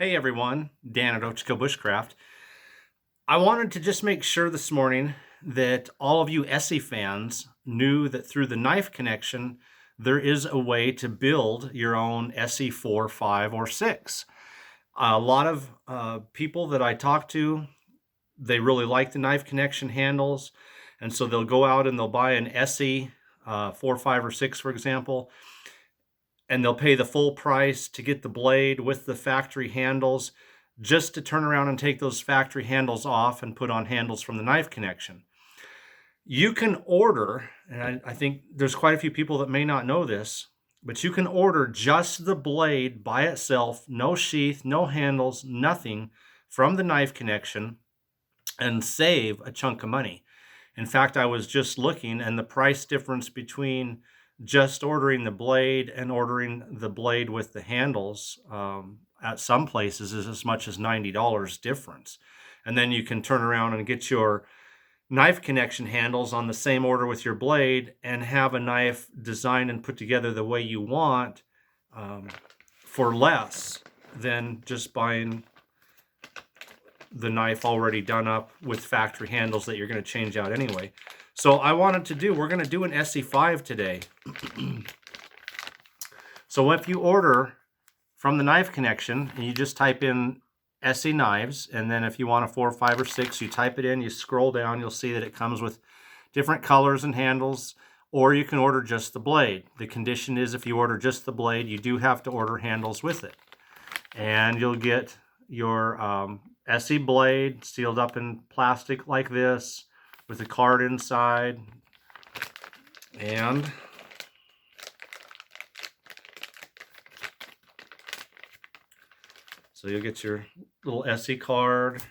Hey everyone, Dan at Ochiko Bushcraft. I wanted to just make sure this morning that all of you Esee fans knew that through the knife connection, there is a way to build your own Esee 4, 5, or 6. A lot of people that I talk to, they really like the knife connection handles, and so they'll go out and they'll buy an Esee 4, 5, or 6, for example, and they'll pay the full price to get the blade with the factory handles, just to turn around and take those factory handles off and put on handles from the knife connection. You can order, and I think there's quite a few people that may not know this, but you can order just the blade by itself, no sheath, no handles, nothing, from the knife connection, and save a chunk of money. In fact, I was just looking, and the price difference between just ordering the blade and ordering the blade with the handles at some places is as much as $90 difference. And then you can turn around and get your knife connection handles on the same order with your blade and have a knife designed and put together the way you want for less than just buying the knife already done up with factory handles that you're going to change out anyway. So we're going to do an Esee 5 today. So if you order from the knife connection, and you just type in Esee knives, and then if you want a 4, 5, or 6, you type it in, you scroll down, you'll see that it comes with different colors and handles, or you can order just the blade. The condition is if you order just the blade, you do have to order handles with it. And you'll get your Esee blade sealed up in plastic like this with a card inside, and so you'll get your little Esee card,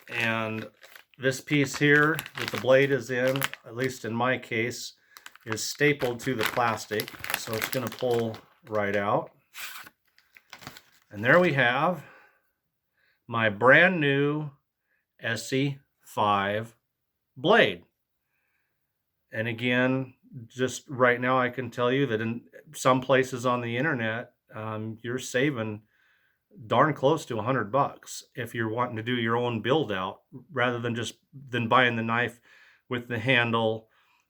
and this piece here that the blade is in, at least in my case, is stapled to the plastic, so it's going to pull right out. And there we have my brand new Esee 5 blade. And again, just right now I can tell you that in some places on the internet, you're saving darn close to $100 if you're wanting to do your own build out rather than buying the knife with the handle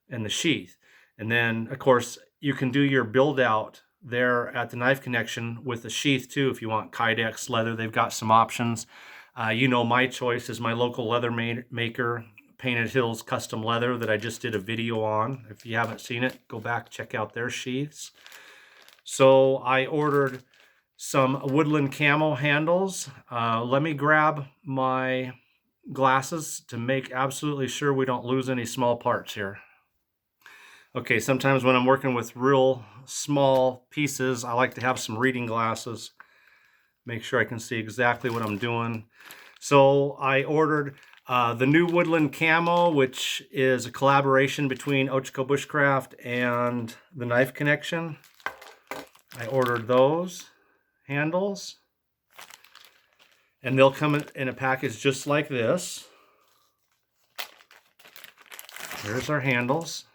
and the sheath. And then of course you can do your build out there at the knife connection with the sheath too if you want Kydex leather. They've got some options. My choice is my local leather maker, Painted Hills Custom Leather, that I just did a video on. If you haven't seen it, go back, check out their sheaths. So I ordered some Woodland Camo handles. Let me grab my glasses to make absolutely sure we don't lose any small parts here. Okay, sometimes when I'm working with real small pieces, I like to have some reading glasses. Make sure I can see exactly what I'm doing. So I ordered the new Woodland Camo, which is a collaboration between Ochiko Bushcraft and the Knife Connection. I ordered those handles, and they'll come in a package just like this. Here's our handles,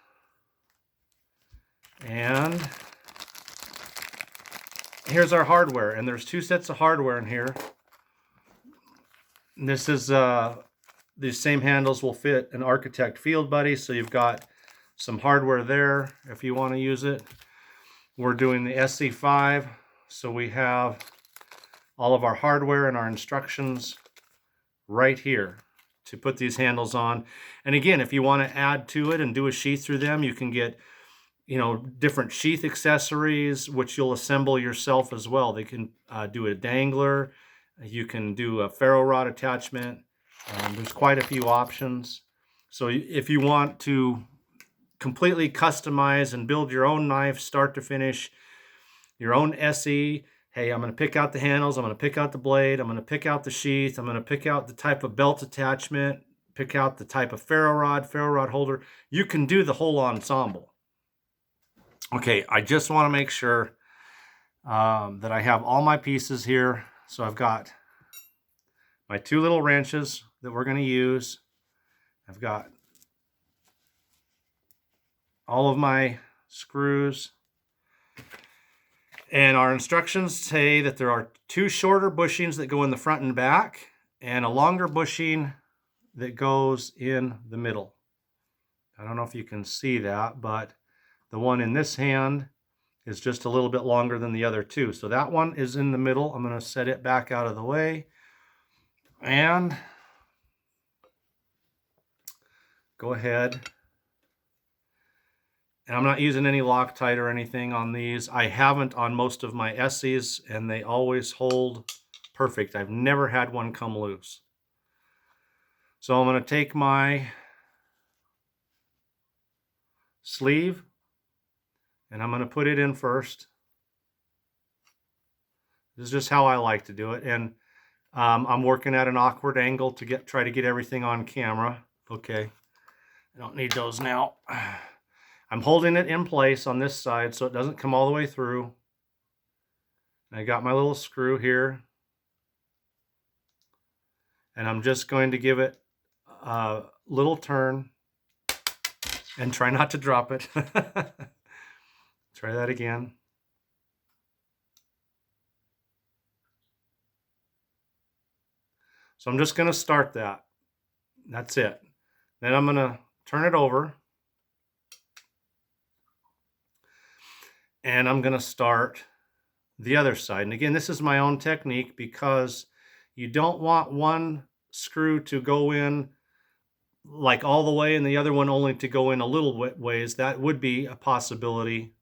and here's our hardware. And there's 2 sets of hardware in here. And this is these same handles will fit an Architect Field Buddy, so you've got some hardware there if you want to use it. We're doing the Esee 5, so we have all of our hardware and our instructions right here to put these handles on. And again, if you want to add to it and do a sheath through them, you can get different sheath accessories, which you'll assemble yourself as well. They can do a dangler, you can do a ferro rod attachment. There's quite a few options. So if you want to completely customize and build your own knife, start to finish, your own Esee, hey, I'm going to pick out the handles, I'm going to pick out the blade, I'm going to pick out the sheath, I'm going to pick out the type of belt attachment, pick out the type of ferro rod holder. You can do the whole ensemble. Okay, I just want to make sure that I have all my pieces here. So I've got my 2 little wrenches that we're going to use. I've got all of my screws. And our instructions say that there are 2 shorter bushings that go in the front and back, and a longer bushing that goes in the middle. I don't know if you can see that, but the one in this hand is just a little bit longer than the other 2. So that one is in the middle. I'm going to set it back out of the way and go ahead. And I'm not using any Loctite or anything on these. I haven't on most of my Esees, and they always hold perfect. I've never had one come loose. So I'm going to take my sleeve and I'm going to put it in first. This is just how I like to do it. And I'm working at an awkward angle to try to get everything on camera. Okay, I don't need those now. I'm holding it in place on this side so it doesn't come all the way through. I got my little screw here. And I'm just going to give it a little turn and try not to drop it. Try that again. So I'm just going to start that. That's it. Then I'm going to turn it over. And I'm going to start the other side. And again, this is my own technique because you don't want one screw to go in like all the way and the other one only to go in a little ways. That would be a possibility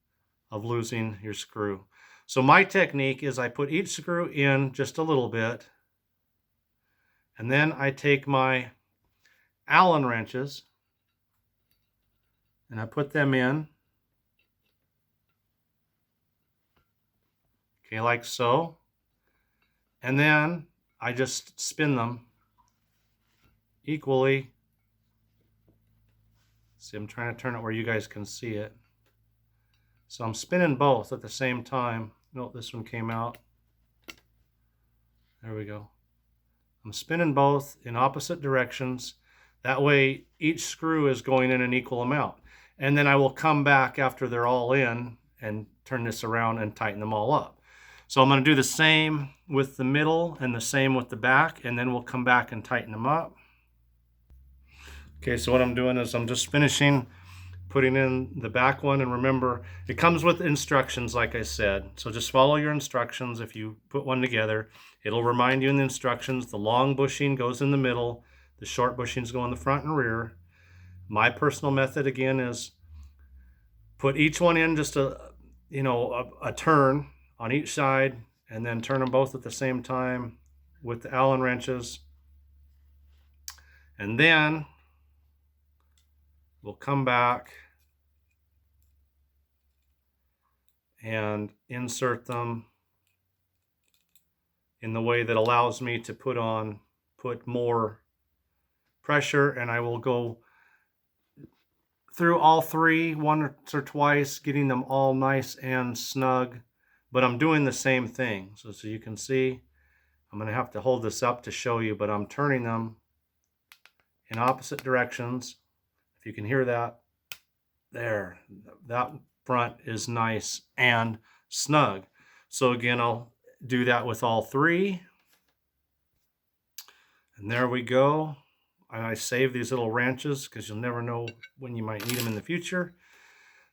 of losing your screw. So my technique is I put each screw in just a little bit, and then I take my Allen wrenches and I put them in. Okay, like so. And then I just spin them equally. See, I'm trying to turn it where you guys can see it. So I'm spinning both at the same time. Note this one came out. There we go. I'm spinning both in opposite directions. That way each screw is going in an equal amount. And then I will come back after they're all in and turn this around and tighten them all up. So I'm going to do the same with the middle and the same with the back, and then we'll come back and tighten them up. Okay, so what I'm doing is I'm just finishing putting in the back one, and remember, it comes with instructions like I said. So just follow your instructions. If you put one together, it'll remind you in the instructions the long bushing goes in the middle, the short bushings go in the front and rear. My personal method again is put each one in just a turn on each side, and then turn them both at the same time with the Allen wrenches. And then we'll come back and insert them in the way that allows me to put more pressure, and I will go through all 3 once or twice, getting them all nice and snug. But I'm doing the same thing. So you can see, I'm going to have to hold this up to show you, but I'm turning them in opposite directions. If you can hear that, there, that front is nice and snug. So again, I'll do that with all 3. And there we go. And I save these little wrenches because you'll never know when you might need them in the future.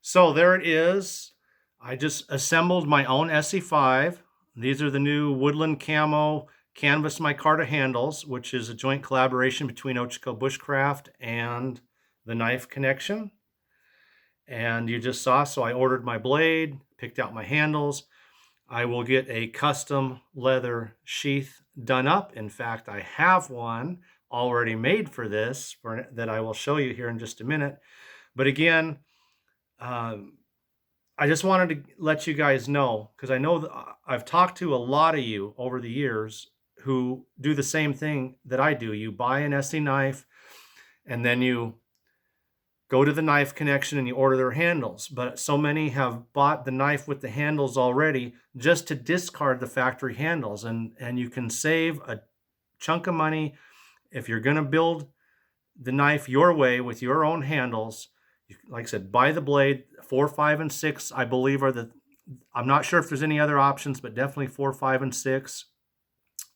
So there it is. I just assembled my own Esee 5. These are the new Woodland Camo Canvas Micarta handles, which is a joint collaboration between Ochiko Bushcraft and the Knife Connection. And you just saw, so I ordered my blade, picked out my handles. I will get a custom leather sheath done up. In fact, I have one already made for this that I will show you here in just a minute. But again, I just wanted to let you guys know, because I know that I've talked to a lot of you over the years who do the same thing that I do. You buy an Esee knife and then you go to the Knife Connection and you order their handles. But so many have bought the knife with the handles already just to discard the factory handles. And you can save a chunk of money if you're going to build the knife your way with your own handles. Like I said, buy the blade. 4, 5, and 6, I believe, are the I'm not sure if there's any other options, but definitely 4, 5, and 6.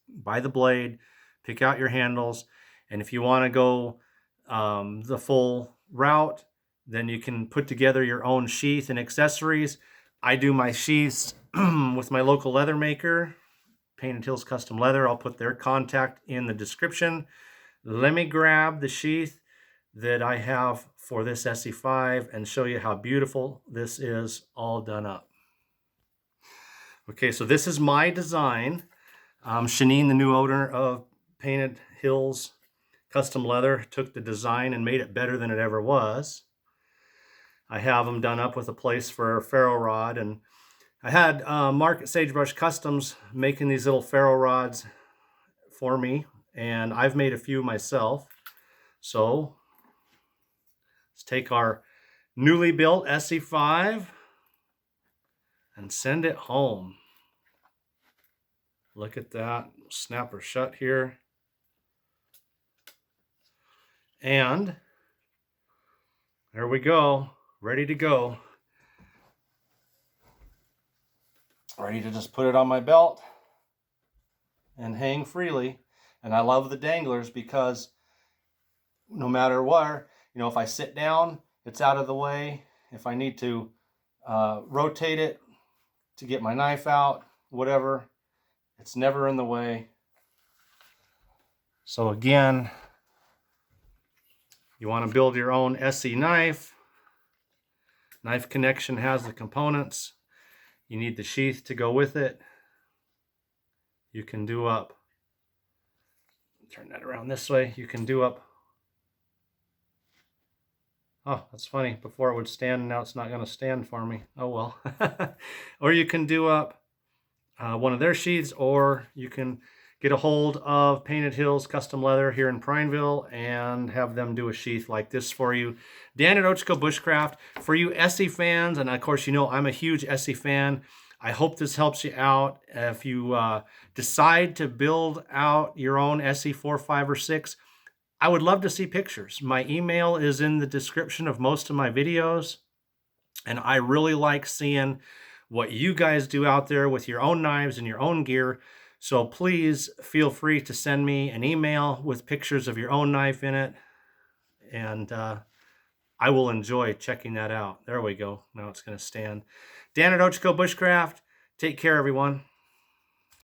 Buy the blade, pick out your handles, and if you want to go the full route, then you can put together your own sheath and accessories. I do my sheaths with my local leather maker, Painted Hills Custom Leather. I'll put their contact in the description. Let me grab the sheath that I have for this SE5 and show you how beautiful this is all done up. Okay, so this is my design. Shanine, the new owner of Painted Hills Custom Leather, took the design and made it better than it ever was. I have them done up with a place for a ferro rod, and I had Mark at Sagebrush Customs making these little ferro rods for me, and I've made a few myself. So let's take our newly built SE5 and send it home. Look at that. Snap her shut here. And there we go. Ready to go. Ready to just put it on my belt and hang freely. And I love the danglers because no matter where, you know, if I sit down, it's out of the way. If I need to rotate it to get my knife out, whatever, it's never in the way. So again, you want to build your own Esee knife. Knife Connection has the components. You need the sheath to go with it. You can do up, turn that around this way, you can do up, oh, that's funny, before it would stand, now it's not going to stand for me. Oh well. Or you can do up one of their sheaths, or you can get a hold of Painted Hills Custom Leather here in Prineville and have them do a sheath like this for you. Dan at Ochco Bushcraft. For you Esee fans, and of course you know I'm a huge Esee fan, I hope this helps you out. If you decide to build out your own Esee 4, 5, or 6, I would love to see pictures. My email is in the description of most of my videos, and I really like seeing what you guys do out there with your own knives and your own gear. So please feel free to send me an email with pictures of your own knife in it, and I will enjoy checking that out. There we go. Now it's going to stand. Dan at Ochco Bushcraft. Take care, everyone.